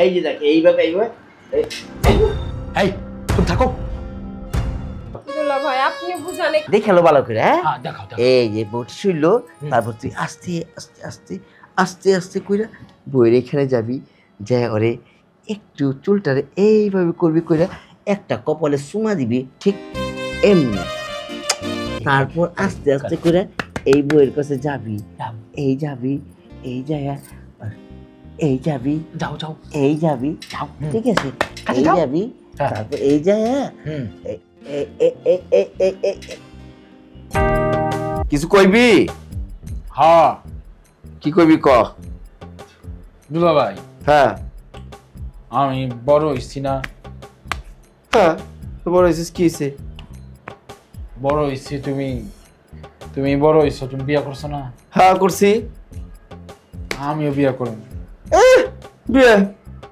এই যে দেখ এইভাবে এই তুমি থাকো। দুলা ভাই আপনি বুঝান দেখালো ভালো করে হ্যাঁ দেখাও এই যে বউটি শুইল তারপর তুই আস্তে আস্তে আস্তে আস্তে আস্তে কইরা বইয়ের এখানে যাবি যা ওরে একটু চুলটারে এইভাবে করবি কইরা একটা কপালে চুমা দিবি ঠিক এমনি তারপর আস্তে আস্তে করে এই বইয়ের কাছে যাবি এই যাবি এই জায়গা এই যাবি যাও যাও এই যাবি যাও ঠিক আছে কাছে এই যাও। যাবি তারপর এই জায়গা কিছু কইবি হ্যাঁ কি কইবি ক দুলা ভাই হ্যাঁ আমি বড় হইছি না। হ্যাঁ তো বড় হয়েছিস কি হয়েছে বড় হইছি তুমি বড় হইছো তুমি বিয়া করছো না। হ্যাঁ করছি আমিও বিয়া করব। বিয়া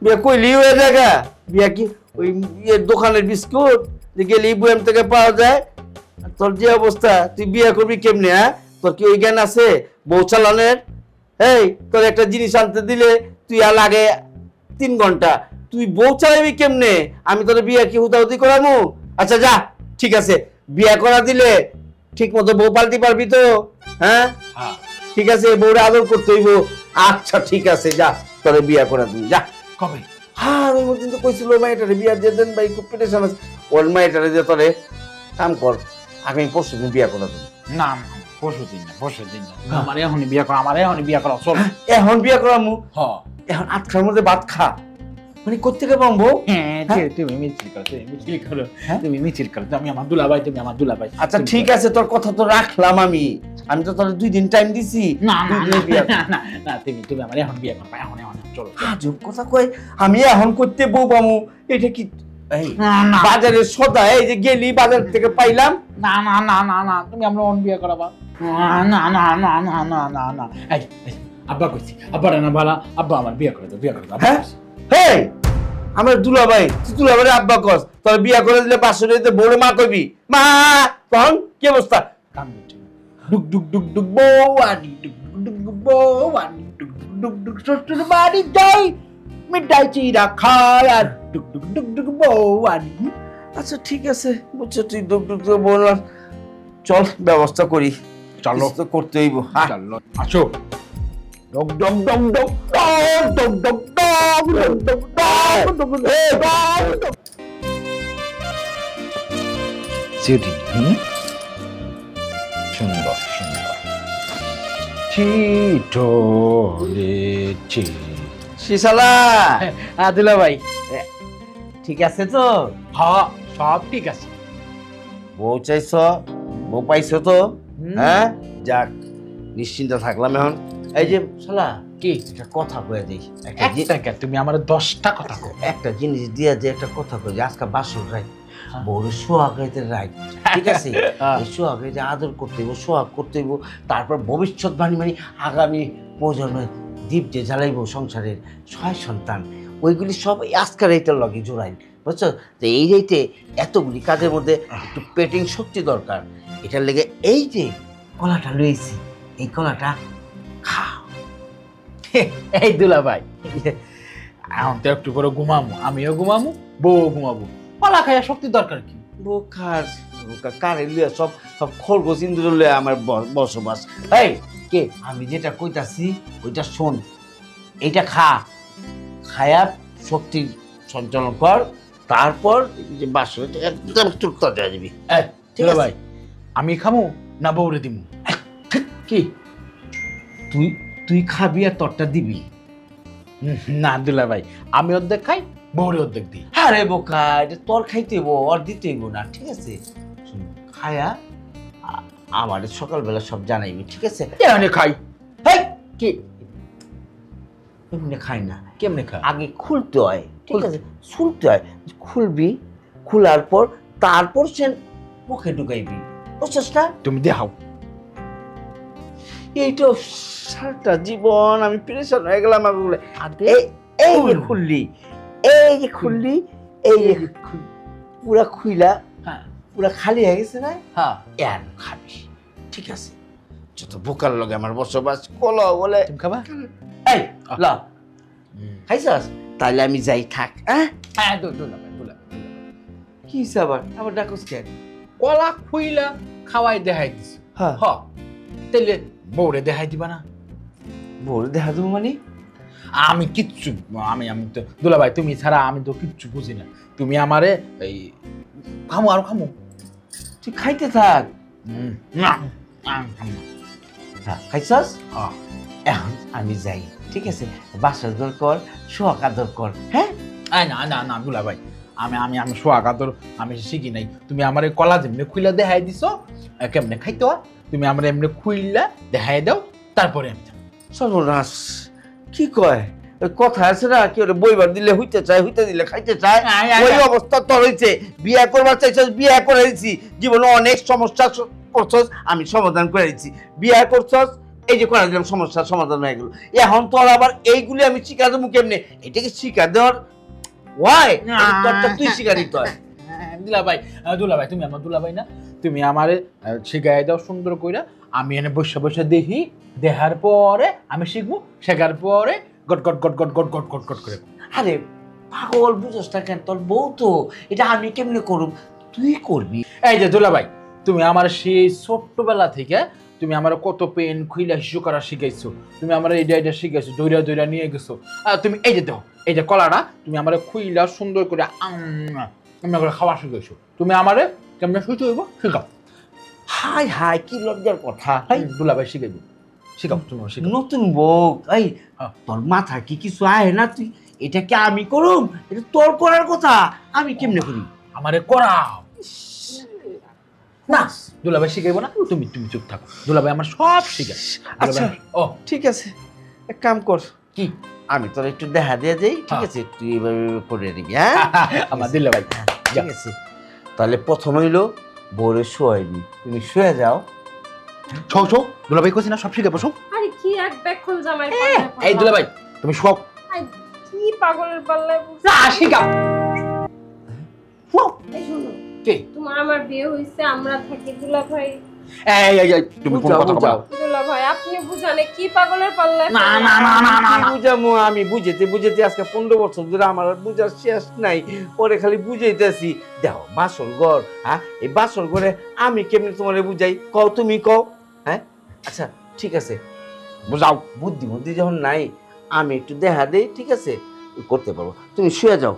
বিয়া কইলি ওই জায়গা বিয়া কি ওই দোকানের বিস্কুট যে গেলি বয়াম থেকে পাওয়া যায় আর তোর যে অবস্থা তুই বিয়া করবি কেমনে হ্যাঁ তোর কি ওই জ্ঞান আছে বউ চালানের এই তোর একটা জিনিস আনতে দিলে তুই আর লাগে 3 ঘন্টা তুই বউ চালাবি কেমনে আমি তোর বিয়া কি হুতাহুতি করামু আচ্ছা যা ঠিক আছে বিয়া করা দিলে ঠিক মতো বউ পালতে পারবি তো হ্যাঁ হ্যাঁ ঠিক আছে বউরে আদর করতে হইব আচ্ছা ঠিক আছে যা তোরে বিয়া করে দিই যা কবে? হ্যাঁ ওই মধ্যে তো কইছিল মাইটারে বিয়া দিয়ে দেন ভাই খুব পেটেশন আছে ওর মাইটারে দিয়ে তোরে কাম কর আগামী পরশু দিন বিয়া করে দিন না পরশু দিন না আমার এখনই বিয়া করা চল। এখন বিয়া করামু হ্যাঁ এখন 8টার মধ্যে ভাত খা মানে কোত্থেকে পাবো তুমি মিছিল করো তুমি আমার দুলাভাই তুমি আমার দুলাভাই। আচ্ছা ঠিক আছে তোর কথা তো রাখলাম আমি তো তোর 2 দিন টাইম দিছি না না 2 দিনে বিয়া কর। না তুমি আমার এখন বিয়া করবা এখন চলো। আজব কথা কই আমি এখন করতে বউ পামু এটা কি এই না না বাজারে সদা এই যে গেলি বাজার থেকে পাইলাম না না না না না তুমি আমরা অন বিয়া করাবা না না না না না না না এই আব্বা কইছি আব্বা না বালা আব্বা আমার বিয়া করে দাও হ্যাঁ হেই আমার দুলাভাই তুই দুলাভাইয়ের আব্বা কস তোর বিয়া করে দিলে বাসুরিতে বড় মা কইবি মা তখন কি অবস্থা কাম দিচ্ছি ডুক ডুক ডুক ডুক বৌয়ানি ডুক ডুক ডুক বৌয়ানি ডুক ডুক ডুক শ্বশুর বাড়ি যাই মিঠাই চিরা খায় আর ডুক ডুক ডুক ডুক বৌয়ানি। আচ্ছা ঠিক আছে বুঝছো তুই দুক দুক তো বললাম চল ব্যবস্থা করি চলো কিছু তো করতে হইব চলো আসো ডক ডক ডক ডক ডক ডক ডক ডক ডক ডক চিঠি সুন্দর সুন্দর চিঠো লেছি শিশালা আদিলা ভাই ঠিক আছে তো হ্যাঁ সব ঠিক আছে। বউ চাইছ বউ পাইছো তো হ্যাঁ যাক নিশ্চিন্ত থাকলাম এখন এই যে শালা কি একটা কথা কয়ে দিই একটা তুমি আমার 10টা কথা কও। একটা জিনিস দিয়া যে একটা কথা কই যে আজকে বাসর রাই বউরে সোহাগাইতে রাই ঠিক আছে এই সোহাগাইতে আদর করতে হইব সোহাগ করতে হইব তারপর ভবিষ্যৎবাণী মানে আগামী প্রজন্মে দীপ যে জ্বালাইব সংসারের 6 সন্তান ওইগুলি সব আজকের এইটার লগে জোড়াই বুঝছো তো এই রেইতে এতগুলি কাজের মধ্যে একটু পেটিং শক্তি দরকার এটার লেগে এই যে কলাটা লইছি এই কলাটা খাও এই দুলা ভাই এখন তো একটু করে ঘুমামু আমিও ঘুমামু বউ ঘুমাবো পালা খাইয়া শক্তি দরকার কি বোকার বোকা কারে লইয়া সব সব খরগোশ ইন্দ্র লইয়া আমার বসবাস এই কে আমি যেটা কইতাছি ওইটা শোন এইটা খা খায়া শক্তি সঞ্চালন কর তারপর যে বাসরে একদম চুক্তা দেওয়া যাবি ঠিক দুলা আছে ভাই আমি খামু না বউরে দিমু কি তুই তুই খাবি আর তোরটা দিবি না দুলা ভাই আমি অর্ধেক খাই বউরে অর্ধেক দিই। আরে বোকা এটা তোর খাইতে হইব আর দিতে হইব না ঠিক আছে শোন, খায়া আমার সকালবেলা সব জানাইবি ঠিক আছে এখানে খাই হেই কি এমনি খাই না কেমনে খাই আগে খুলতে হয় ঠিক আছে শুনতে হয় খুলবি খোলার পর তারপর সে মুখে ঢুকাইবি বুঝছিস না তুমি দেখাও এইটা সারাটা জীবন আমি পেরেশান হয়ে গেলাম আগে এই এই যে খুললি এই যে খুললি এই যে পুরা খুইলা হ্যাঁ পুরা খালি হয়ে গেছে না হ্যাঁ এন খাবি ঠিক আছে যত বোকার লগে আমার বসবাস কলো বলে তুমি খাবা এই ল খাইছাস তাহলে আমি যাই, থাক। হ্যাঁ, হ্যাঁ দুলাভাই কি হইছে আবার আবার ডাকস কেন? কলা খুইলা খাওয়াই দেখাই দিস। হ্যাঁ। হ তাইলে বউরে দেখাই দিবা না? বল দেখা দেবো মানে? আমি কিচ্ছু আমি তো দুলাভাই তুমি ছাড়া আমি তো কিচ্ছু বুঝি না। তুমি আমারে এই খামো আর খামো। তুই খাইতে থাক। না খামো। হ্যাঁ, খাইছস? হ্যাঁ। এখন আমি যাই, ঠিক আছে? বাসর ঘর কর, সোহাগ আদর কর। হ্যাঁ, না না না দুলাভাই, আমি আমি আমি সোহাগ আদর আমি শিখি নাই। তুমি আমার কলা যেমনি খুইলা দেখাই দিছো কেমনে খাইতে হয়, তুমি আমার এমনি খুইলা দেখাই দাও, তারপরে আমি যাবো। সর্বনাশ, কি কয়? ওই কথা আছে না, কি ওরে বইবার দিলে হইতে চায়, হইতে দিলে খাইতে চায়। ওই অবস্থা তোর হইছে। বিয়ে করবার চাইছস, বিয়ে করে দিছি। জীবনে অনেক সমস্যা করছস, আমি সমাধান করে দিচ্ছি। বিয়ে করছস, এই যে করে দিলাম, সমস্যার সমাধান হয়ে গেল। এখন তোর আবার এইগুলি আমি শিখা দেবো কেমনে? এটাকে শিখা দেওয়ার ওয়াই তোরটা তুই শিখা দিতে হয়। দুলাভাই তুমি আমার দুলাভাই না? তুমি আমারে শিখাই দাও সুন্দর কইরা, আমি এনে বসে বসে দেখি, দেখার পরে আমি শিখবো, শেখার পরে goat goat goat goat goat goat goat goat করে। আরে পাগল, বুঝস না কেন? তোর বউ তো, এটা আমি কেমনে করব? তুই করবি। এই যে দুলাভাই, তুমি আমার সেই ছোট্টবেলা থেকে তুমি আমার কত পেন খুইলা শিশু করা শিখাইছো, তুমি আমার এইটা এটা শিখাইছো, দৈরা দৈরা নিয়ে গেছো। তুমি এই যে দেখো, এই যে কলাটা তুমি আমার খুইলা সুন্দর করে এমনি করে খাওয়া শিখাইছো। তুমি আমারে কেমনে শুইতে হইব শিখাও। হাই হাই, কি লজ্জার কথা। দুলাভাই শিখাইব, শিখাও তুমি শিখাও। নতুন বউ, এই হ্যাঁ। তোর মাথা কি কিছু আয় না? তুই এটা কি আমি করুম? এটা তোর করার কথা, আমি কেমনে করি? আমারে করাও না, দুলাভাই শিখাইব না? তুমি তুমি চুপ থাকো, দুলাভাই আমার সব শিখাই। আচ্ছা, ও ঠিক আছে, এক কাম কর, কি? আমি তোর একটু দেখা দিয়ে যাই, ঠিক হ্যাঁ। আছে? তুই এভাবে করে নিবি। হ্যাঁ, আমার দুলাভাই ঠিক আছে। তাহলে প্রথম হইলো বউরে শোয়াইবি, তুমি শুয়ে যাও। ছৌ ছৌ, দুলাভাই কইছি না সব শিখাবো, সব। আরে কি এক বেক্ষণ জামাই এই দুলাভাই তুমি সব কি পাগলের পাল্লায় পড়ছিস? না শিখাও। এই শোনো, কে? তোমার আমার বিয়ে হইছে, আমরা থাকি দুলাভাই। এই তুমি কোন কথা বলো? দুলাভাই আপনি বুঝানে কি পাগলের পাল্লায়? না না না না না না, বুঝামো আমি, বুঝাইতে বুঝাইতে আজকে 15 বছর ধরে আমার আর বুঝার শেষ নাই। পরে খালি বুঝাইতেছি। দেখো বাসর ঘর, হ্যাঁ, এই বাসর ঘরে আমি কেমনি তোমারে বুঝাই? কও, তুমি কও। হ্যাঁ, আচ্ছা ঠিক আছে, বুঝাও। বুদ্ধি বুদ্ধি যখন নাই, আমি একটু দেখা দেই, ঠিক আছে? করতে পারবো। তুমি শুয়ে যাও।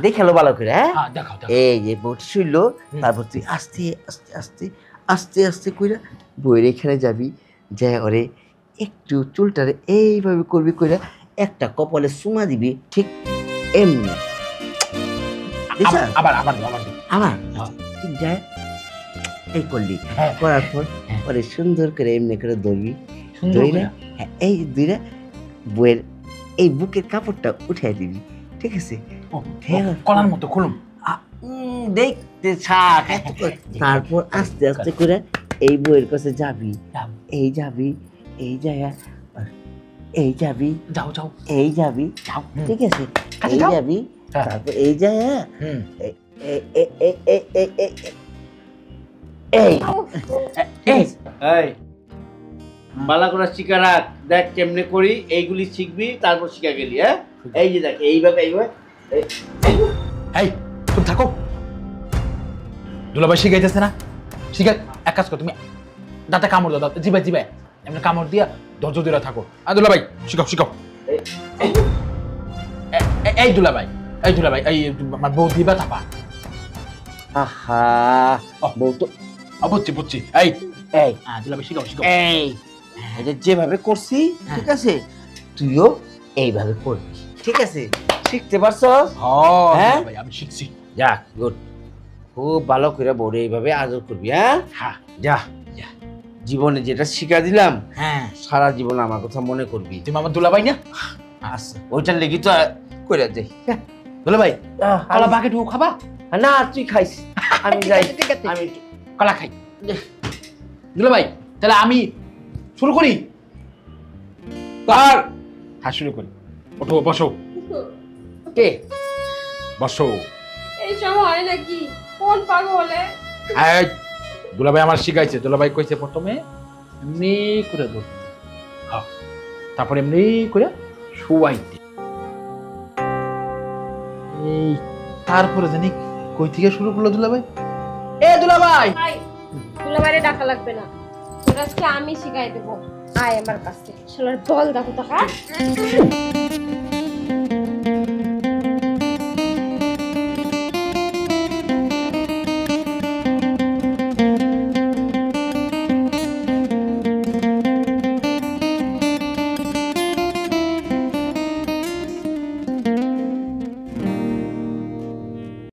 দেখালো ভালো করে। হ্যাঁ, হ্যাঁ দেখাও দেখাও। এই যে বউটি শুইলো, তারপর তুই আস্তে আস্তে আস্তে আস্তে আস্তে কইরা বইয়ের এখানে যাবি, যা ওরে একটু চুলটারে এইভাবে করবি, কইরা একটা কপালে চুমা দিবি, ঠিক এমনি। দেখছ? আবার আবার আবার আবার হ্যাঁ। ঠিক যায়, এই করলি। হ্যাঁ। করার পর হ্যাঁ। ওরে সুন্দর করে এমনি করে ধরবি, সুন্দর ধইরা, করে। হ্যাঁ, এই দুইরা বইয়ের এই বুকের কাপড়টা উঠাই দিবি, ঠিক আছে? ও, কলার মতো খুলুম। দেখতে থাক। তারপর আস্তে আস্তে করে এই বইয়ের কাছে যাবি, এই যাবি, এই জায়গা, এই যাবি, যাও যাও এই যাবি, যাও। ঠিক আছে? কাছে এই যাও। যাবি, হ্যাঁ। তারপর এই জায়গা, হুম। এই এই বালা করে শিখা রাখ। দেখ কেমনে করি, এইগুলি শিখবি, তারপর শিখা গেলি। হ্যাঁ, এই যে দেখ, এইভাবে এইভাবে। এই তুমি থাকো, দুলাভাই শিখাইতেছে না? শিখাই। এক কাজ করো, তুমি দাঁতে কামড় দাও, দাঁতে জিবাই জিবাই এমনি কামড় দিয়া ধৈর্য ধরে থাকো। আর দুলাভাই শিখাও শিখাও। এই দুলাভাই, এই দুলাভাই, এই আমার বউ দিবা থাপা। আহা, বউ তো বুঝছি বুঝছি। এই এই দুলাভাই শিখাও শিখাও। এই এটা যেভাবে করছি, ঠিক আছে? তুইও এইভাবে করবি, ঠিক আছে? শিখতে পারছস? হ্যাঁ? ভাই আমি শিখছি। যাক, গুড। খুব ভালো করে বড় এইভাবে আদর করবি। হ্যাঁ, হ্যাঁ যা। জীবনে যেটা শিখা দিলাম, হ্যাঁ, সারা জীবন আমার কথা মনে করবি। তুমি আমার দুলাভাই না? আচ্ছা, ওইটার লেগে তো করে যাই। দুলাভাই কলা বাকে ঢুকো খাবা? না, তুই খাইস, আমি যাই। ঠিক আছে, আমি কলা খাই। দুলাভাই তাহলে আমি শুরু করি। কার? হ্যাঁ শুরু করি। ওঠো, বসো কে? বসো। এই সব হয় নাকি? কোন পাগলে? এই দুলাভাই আমার শিখাইছে। দুলাভাই কইছে প্রথমে এমনি করে ধরতে, হ্যাঁ, তারপরে এমনি করে শুয়াইতে। এই তারপরে জানি কই থেকে শুরু করলো দুলাভাই? এ দুলাভাই, ভাই দুলাভাইরে ডাকা লাগবে না, তোর আজকে আমি শিখাই দেবো। আয় আমার কাছে, শালার বল দেখো তো।